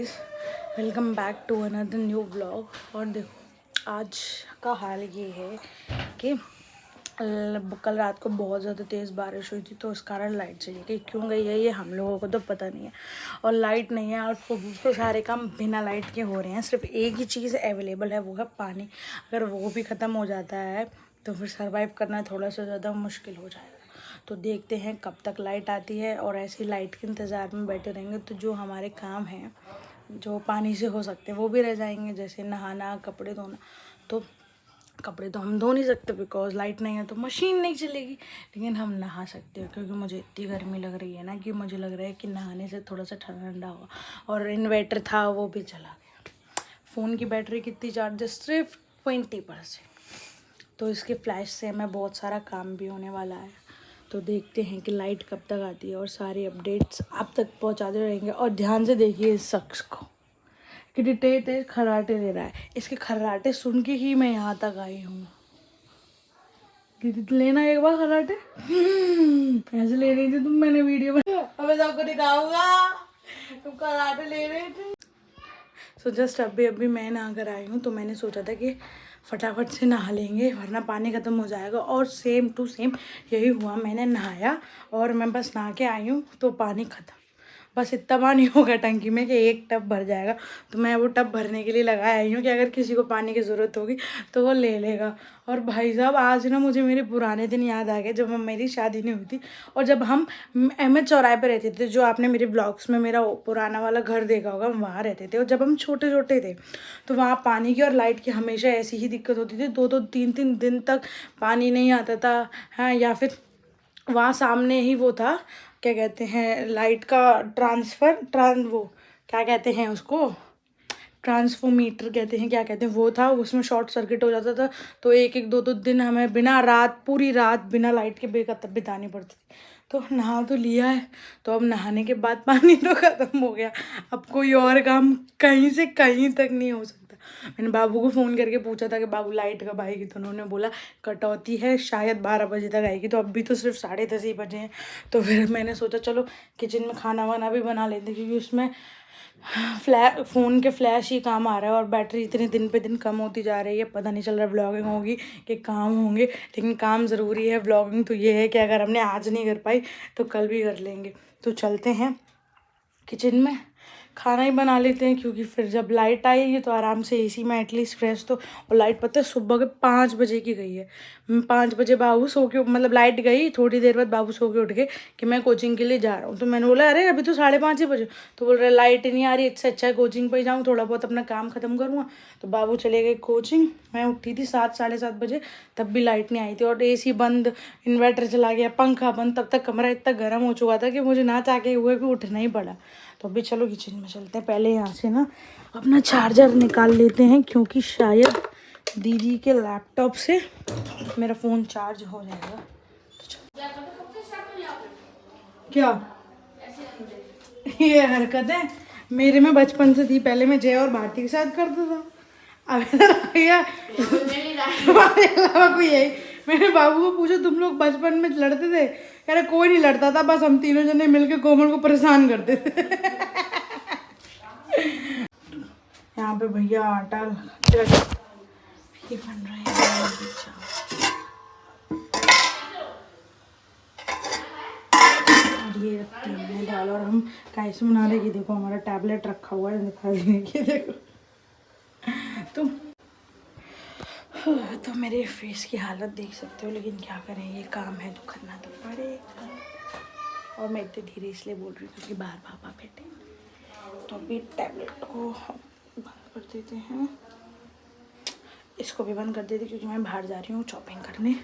Guys, welcome back to another new blog. और देखो आज का हाल ये है कि कल रात को बहुत ज़्यादा तेज़ बारिश हुई थी, तो उस कारण लाइट चली गई। क्यों गई है ये हम लोगों को तो पता नहीं है। और लाइट नहीं है और तो सारे काम बिना लाइट के हो रहे हैं। सिर्फ एक ही चीज़ अवेलेबल है, वो है पानी। अगर वो भी ख़त्म हो जाता है तो फिर सर्वाइव करना थोड़ा सा ज़्यादा मुश्किल हो जाएगा। तो देखते हैं कब तक लाइट आती है, और ऐसी लाइट के इंतज़ार में बैठे रहेंगे तो जो हमारे काम हैं जो पानी से हो सकते हैं वो भी रह जाएंगे, जैसे नहाना, कपड़े धोना। तो कपड़े तो हम धो नहीं सकते बिकॉज लाइट नहीं है, तो मशीन नहीं चलेगी। लेकिन हम नहा सकते हैं, क्योंकि मुझे इतनी गर्मी लग रही है ना कि मुझे लग रहा है कि नहाने से थोड़ा सा ठंडा ठंडा होगा। और इन्वर्टर था वो भी चला गया। फ़ोन की बैटरी कितनी चार्ज है? सिर्फ 20%। तो इसके फ्लैश से हमें बहुत सारा काम भी होने वाला है। तो देखते हैं कि लाइट कब तक आती है, और सारी अपडेट्स आप तक पहुंचाते रहेंगे। और ध्यान से देखिए इस शख्स को कि तेज तेज खर्राटे ले रहा है। इसके खर्राटे सुन के ही मैं यहाँ तक आई हूँ। लेना एक बार खर्राटे। ऐसे ले रही थी तुम, मैंने वीडियो में अबे सबको दिखाऊंगा तुम खर्राटे ले रहे थे। सो जस्ट अभी मैं नहा कर आई हूँ, तो मैंने सोचा था कि फटाफट से नहा लेंगे वरना पानी ख़त्म हो जाएगा। और सेम टू सेम यही हुआ। मैंने नहाया और मैं बस नहा के आई हूँ तो पानी ख़त्म। बस इतना पानी होगा टंकी में कि एक टब भर जाएगा। तो मैं वो टब भरने के लिए लगाया आई हूँ कि अगर किसी को पानी की ज़रूरत होगी तो वो ले लेगा। और भाई साहब आज ना मुझे मेरे पुराने दिन याद आ गए, जब मेरी शादी नहीं हुई थी और जब हम अहमद चौराहे पे रहते थे। जो आपने मेरे ब्लॉग्स में मेरा पुराना वाला घर देखा होगा, हम वहाँ रहते थे। और जब हम छोटे छोटे थे तो वहाँ पानी की और लाइट की हमेशा ऐसी ही दिक्कत होती थी। 2-3 दिन तक पानी नहीं आता था। हाँ, या फिर वहाँ सामने ही वो था, क्या कहते हैं, लाइट का वो क्या कहते हैं उसको, ट्रांसफोमीटर कहते हैं, क्या कहते हैं, वो था। उसमें शॉर्ट सर्किट हो जाता था। तो एक एक 2-2 दिन हमें पूरी रात बिना लाइट के बितानी पड़ती थी। तो नहा तो लिया है, तो अब नहाने के बाद पानी तो ख़त्म हो गया। अब कोई और काम कहीं से कहीं तक नहीं हो सकता। मैंने बाबू को फ़ोन करके पूछा था कि बाबू लाइट कब आएगी, तो उन्होंने बोला कटौती है, शायद 12 बजे तक आएगी। तो अभी तो सिर्फ 10:30 ही बजे हैं। तो फिर मैंने सोचा चलो किचन में खाना वाना भी बना लेते, क्योंकि उसमें फ़ोन के फ्लैश ही काम आ रहा है। और बैटरी इतने दिन पे दिन कम होती जा रही है। पता नहीं चल रहा व्लॉगिंग होगी कि काम होंगे, लेकिन काम ज़रूरी है। व्लॉगिंग तो ये है कि अगर हमने आज नहीं कर पाई तो कल भी कर लेंगे। तो चलते हैं किचन में, खाना ही बना लेते हैं, क्योंकि फिर जब लाइट आएगी तो आराम से एसी में एटलीस्ट फ्रेश तो। और लाइट पता है सुबह के 5 बजे की गई है। 5 बजे बाबू सो के, मतलब लाइट गई थोड़ी देर बाद बाबू सो के उठ के कि मैं कोचिंग के लिए जा रहा हूँ। तो मैंने बोला अरे अभी तो 5:30 ही बजे। तो बोल रहे लाइट नहीं आ रही, इससे अच्छा है कोचिंग पर ही जाऊँ, थोड़ा बहुत अपना काम ख़त्म करूँगा। तो बाबू चले गए कोचिंग। मैं उठी थी 7-7:30 बजे, तब भी लाइट नहीं आई थी। और एसी बंद, इन्वर्टर चला गया, पंखा बंद। तब तक कमरा इतना गर्म हो चुका था कि मुझे ना चाह के हुए भी उठना ही पड़ा। तो अभी चलो किचन में चलते हैं। पहले यहाँ से ना अपना चार्जर निकाल लेते हैं, क्योंकि शायद दीदी के लैपटॉप से मेरा फ़ोन चार्ज हो जाएगा। तो क्या ये हरकत है मेरे में बचपन से थी। पहले मैं जय और भारती के साथ करता था। अब भैया तुम्हारे अलावा कोई यही। मेरे बाबू को पूछो तुम लोग बचपन में लड़ते थे? कह रहे कोई नहीं लड़ता था, बस हम तीनों जने मिलके कोमल को परेशान करते थे। यहाँ पे भैया आटा ये बन रहा है। और ये रखते हैं दाल। और हम कैसे बना रहे, ये देखो हमारा टैबलेट रखा हुआ है दिखा देने के, देखो। तो मेरे फेस की हालत देख सकते हो, लेकिन क्या करें, ये काम है तो करना तो पड़ेगा। और मैं इतने धीरे इसलिए बोल रही हूँ क्योंकि बाहर पापा बैठे। तो अभी टैबलेट को बंद कर देते हैं, इसको भी बंद कर देते क्योंकि मैं बाहर जा रही हूँ शॉपिंग करने।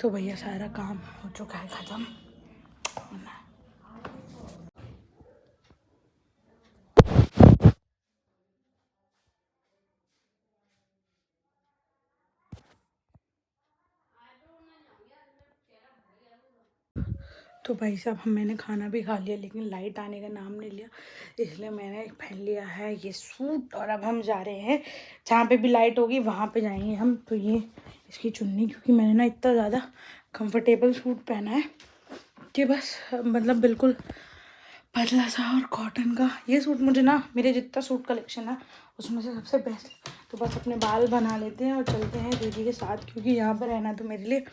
तो भैया सारा काम हो चुका है ख़त्म। तो भाई साहब मैंने खाना भी खा लिया, लेकिन लाइट आने का नाम नहीं लिया, इसलिए मैंने पहन लिया है ये सूट। और अब हम जा रहे हैं जहाँ पे भी लाइट होगी वहाँ पे जाएंगे हम। तो ये इसकी चुन्नी, क्योंकि मैंने ना इतना ज़्यादा कंफर्टेबल सूट पहना है कि बस मतलब बिल्कुल पतला सा और कॉटन का। ये सूट मुझे ना, मेरे जितना सूट कलेक्शन है उसमें से सबसे बेस्ट। तो बस अपने बाल बना लेते हैं और चलते हैं दीदी के साथ, क्योंकि यहाँ पर रहना तो मेरे लिए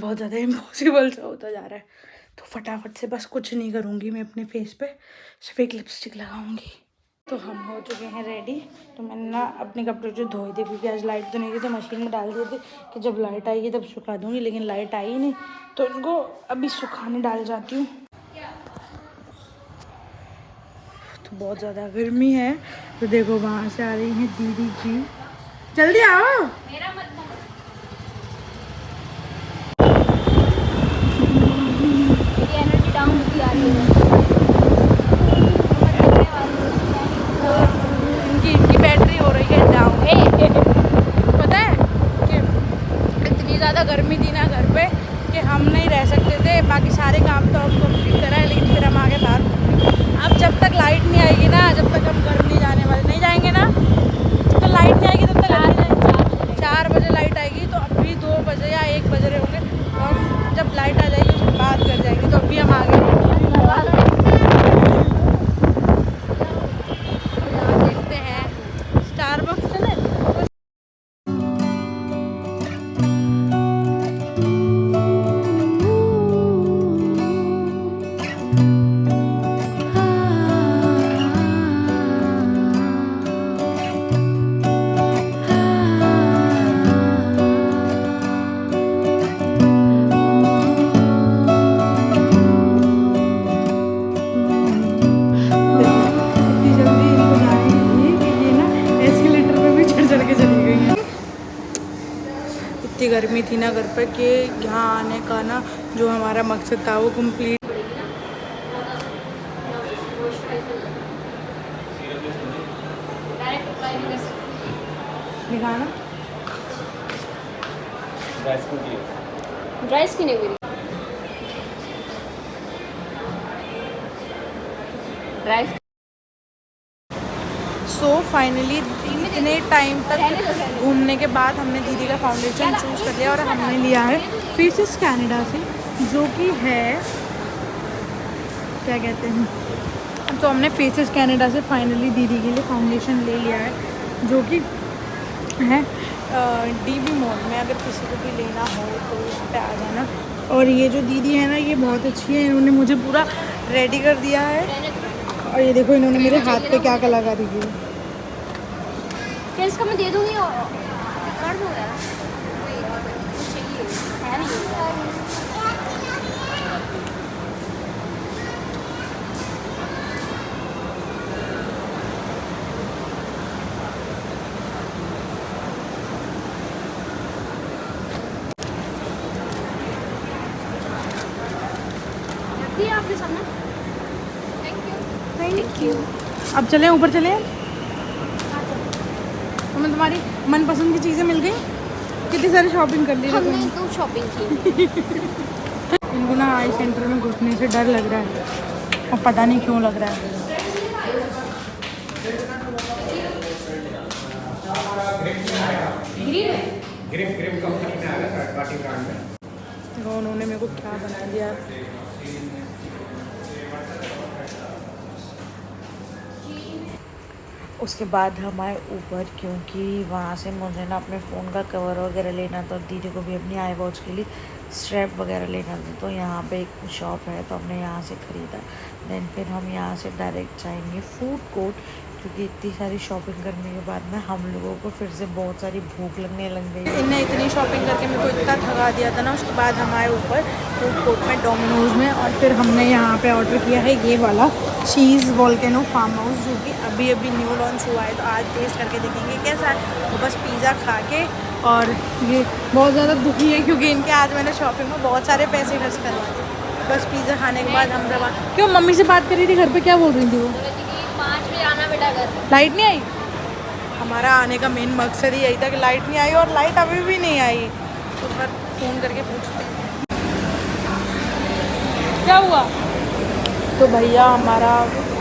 बहुत ज़्यादा इम्पॉसिबल सा होता जा रहा है। तो फटाफट से बस कुछ नहीं करूँगी मैं, अपने फेस पे सिर्फ एक लिपस्टिक लगाऊंगी। तो हम हो चुके हैं रेडी। तो मैंने ना अपने कपड़े जो धोए थे, क्योंकि आज लाइट तो नहीं थी, तो मशीन में डाल दिए थे कि जब लाइट आएगी तब सुखा दूँगी, लेकिन लाइट आई नहीं तो उनको अभी सुखाने डाल जाती हूँ। तो बहुत ज़्यादा गर्मी है। तो देखो वहाँ से आ रही हैं दीदी जी, जल्दी आओ। एनर्जी डाउन होती आ रही है। इनकी बैटरी हो रही है डाउन। पता है कि इतनी ज़्यादा गर्मी थी ना घर पे कि हम नहीं रह सकते थे। बाकी सारे काम तो हम कंप्लीट करा है, लेकिन फिर हम आगे बाहर। अब जब तक लाइट नहीं आएगी ना, जब तक हम घर नहीं जाने वाले, नहीं जाएंगे ना, तो लाइट नहीं आएगी तब तक 4 बजे लाइट आएगी। तो अभी 2 बजे या 1 बज रहे होंगे, और जब लाइट आ जाएगी उसके बाद कर जाएंगे। तो अभी हम आगे देखते हैं स्टारबक्स चले। इतनी गर्मी थी ना घर पर कि यहाँ आने का ना जो हमारा मकसद था वो कंप्लीट। दिखाना ड्राई स्किन है मेरी। ड्राई सो फाइनली इतने टाइम तक घूमने के बाद हमने दीदी का फाउंडेशन चूज़ कर लिया, और हमने लिया है फेसेस कनाडा से, जो कि है क्या कहते हैं। तो हमने फेसेस कनाडा से फाइनली दीदी के लिए फाउंडेशन ले लिया है, जो कि है डीबी मॉल में। अगर किसी को भी लेना हो तो यहाँ पे आ जाना। और ये जो दीदी है ना, ये बहुत अच्छी है, इन्होंने मुझे पूरा रेडी कर दिया है। और ये देखो इन्होंने मेरे हाथ पे क्या कलाकारी की है। क्या इसका मैं दे दूँगी और कर दूँगा है नहीं। दिया आपके सामने। Thank you. अब चलें ऊपर चलें। हमें तुम्हारी मनपसंद की चीज़ें मिल गई। कितनी सारी शॉपिंग कर ली हमने तो शॉपिंग की। इनको ना आई सेंटर में घुसने से डर लग रहा है, और पता नहीं क्यों लग रहा है। ग्रिप कंपनी में आ गया, थर्ड पार्टी ब्रांड में। तो उन्होंने मेरे को क्या बना दिया। उसके बाद हम आए ऊपर, क्योंकि वहाँ से मुझे ना अपने फ़ोन का कवर वगैरह लेना था, और दीदी को भी अपनी आई वॉच के लिए स्ट्रैप वगैरह लेना था। तो यहाँ पे एक शॉप है, तो हमने यहाँ से ख़रीदा। देन फिर हम यहाँ से डायरेक्ट जाएंगे फूड कोर्ट, क्योंकि इतनी सारी शॉपिंग करने के बाद ना हम लोगों को फिर से बहुत सारी भूख लगने लग गई। इनने इतनी शॉपिंग करके मेरे को इतना थका दिया था ना, उसके बाद हम आए ऊपर फूड कोर्ट में डोमिनोज़ में, और फिर हमने यहाँ पे ऑर्डर किया है ये वाला चीज़ वोल्केनो फार्म हाउस, जो कि अभी अभी न्यू लॉन्च हुआ है। तो आज टेस्ट करके देखेंगे कैसा है। तो बस पिज़्ज़ा खा के, और ये बहुत ज़्यादा दुखी है क्योंकि इनके आज मैंने शॉपिंग में बहुत सारे पैसे खर्च करवा दिए। बस पिज़्ज़ा खाने के बाद हम रवा। क्यों मम्मी से बात करी थी घर पे, क्या बोल रही थी वो? 5 बजे आना बेटा घर। लाइट नहीं आई। हमारा आने का मेन मकसद ही यही था कि लाइट नहीं आई, और लाइट अभी भी नहीं आई। तो फिर फ़ोन करके पूछते हैं क्या हुआ। तो भैया हमारा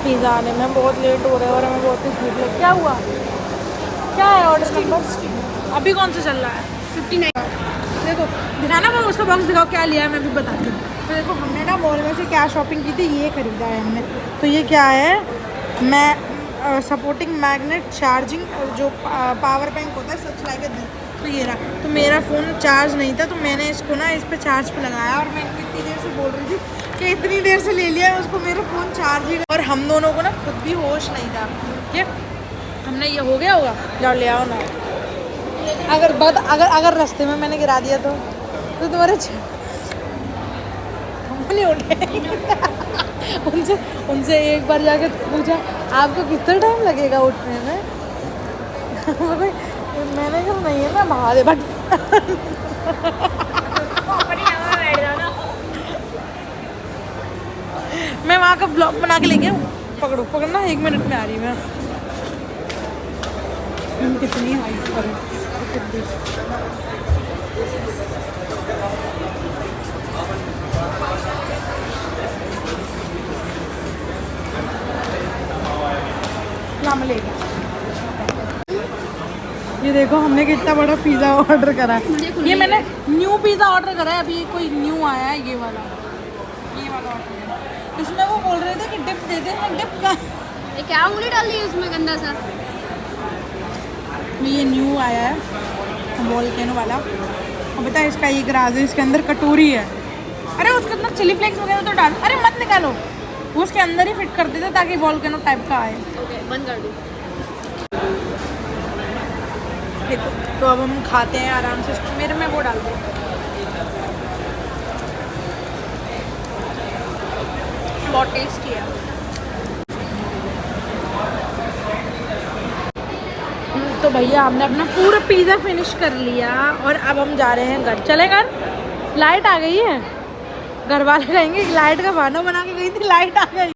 पिज़्ज़ा आने में बहुत लेट हो रहा है और हमें बहुत कुछ भूख लगी। क्या हुआ, क्या है ऑर्डर नंबर? अभी कौन सा चल रहा है? 59। देखो दिखाना, मैं उसका बॉक्स दिखाओ क्या लिया है, मैं भी बताती हूँ। तो देखो हमने ना मॉल में से क्या शॉपिंग की थी, ये ख़रीदा है हमने। तो ये क्या है, मैं सपोर्टिंग मैग्नेट चार्जिंग, जो पावर बैंक होता है सच लाइक दी। तो ये रहा। तो मेरा फ़ोन चार्ज नहीं था, तो मैंने इसको ना इस पर चार्ज पे लगाया, और मैं इतनी देर से बोल रही थी कि इतनी देर से ले लिया है उसको, मेरा फ़ोन चार्ज ही। और हम दोनों को ना खुद भी होश नहीं था कि हमने ये हो गया होगा, जाओ ले आओ ना। अगर रास्ते में मैंने गिरा दिया तो तुम्हारे नहीं उठे। उनसे एक बार जाके पूछा आपको कितना टाइम लगेगा उठने में? मैंने कहा नहीं है ना, बहा दे बट। मैं वहाँ का ब्लॉग बना के लेके आऊँ। पकड़ना 1 मिनट में आ रही मैं। कितनी हाइट पर ये देखो हमने कितना बड़ा पिज़्ज़ा ऑर्डर करा है। ये मैंने न्यू पिज़्ज़ा ऑर्डर करा है, अभी कोई न्यू आया है ये वाला ऑर्डर करा। इसमें वो बोल रहे थे कि डिप दे दे, मैं डिप का ये क्या उंगली डाल दी है उसमें गंदा सा? ये न्यू आया है वोल्केनो वाला। और बता इसका एक राज है, इसके अंदर कटोरी है। अरे उसके अंदर चिली फ्लेक्स वगैरह तो डाल, अरे मत निकालो, वो उसके अंदर ही फिट कर देते ताकि वोल्केनो टाइप का आए। ओके बंद कर दूँ। देखो तो अब हम खाते हैं आराम से। मेरे में वो डाल दो। बहुत टेस्टी है। तो भैया हमने अपना पूरा पिज़्ज़ा फिनिश कर लिया, और अब हम जा रहे हैं घर। चले घर, लाइट आ गई है। घर वाले कहेंगे लाइट का बहाना बना के गई थी, लाइट आ गई।